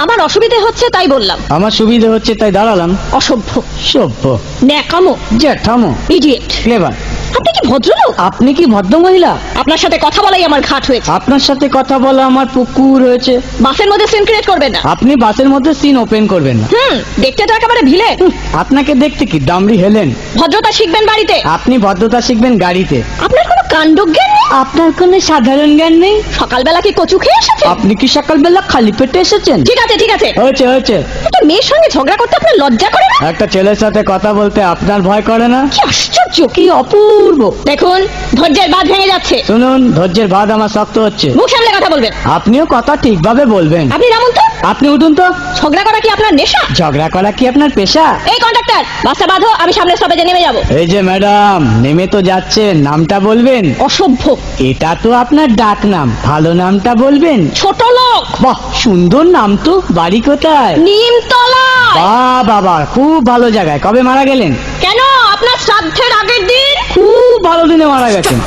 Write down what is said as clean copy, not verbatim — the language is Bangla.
আমার অসুবিধে হচ্ছে তাই বললাম। আমার সুবিধে হচ্ছে তাই দাঁড়ালাম। অসভ্য, সভ্য, ন্যাকামো, জ্যাঠামো, ইডিয়েট। ক্লেভার। আপনি কি ভদ্রলোক? আপনি কি ভদ্র মহিলা? আপনার সাথে কথা বলাই আমার ঘাট হয়েছে। আপনার সাথে কথা বলা আমার পুকুর হয়েছে। বাসের মধ্যে সিন ক্রিয়েট করবেন না। আপনি বাসের মধ্যে সিন ওপেন করবেন না। দেখতে তো একেবারে ভিলে। আপনাকে দেখতে কি দামড়ি হেলেন? ভদ্রতা শিখবেন বাড়িতে। আপনি ভদ্রতা শিখবেন গাড়িতে। আপনার কোনো কাণ্ডজ্ঞান নেই। আপনার কোনো সাধারণ জ্ঞান নেই। সকালবেলা কি কচু খেয়ে এসেছেন? আপনি কি সকালবেলা খালি পেটে এসেছেন? ঠিক আছে ঠিক আছে, হয়েছে হয়েছে। একটা মেয়ের সঙ্গে ঝগড়া করতে আপনার লজ্জা করে না? একটা ছেলের সাথে কথা বলতে আপনার ভয় করে না? কি আশ্চর্য, কি অপূর্ব। দেখুন ধৈর্যের বাঁধ ভেঙে যাচ্ছে। শুনুন, ধৈর্যের বাঁধ আমার শক্ত হচ্ছে। মুখ সামলে কথা বলবেন। আপনিও কথা ঠিকভাবে বলবেন। আপনি নামুন তো। আপনি উঠুন তো। ঝগড়া করা কি আপনার নেশা? ঝগড়া করা কি আপনার পেশা? এই কন্ডাক্টর, বাসটা বাঁধো, আমি সামনে স্টপেজে নেমে যাব। এই যে ম্যাডাম, নেমে তো যাচ্ছেন, নামটা বলবেন। অসভ্য, এটা তো আপনার ডাক নাম, ভালো নামটা বলবেন। ছোট লোক। বাহ, সুন্দর নাম তো। বাড়ি কোথায়? নিমতলা। বাহ বাবা, খুব ভালো জায়গায়। কবে মারা গেলেন? কেন, আপনার শ্রাদ্ধের আগের দিন। খুব ভালো দিনে মারা গেছেন।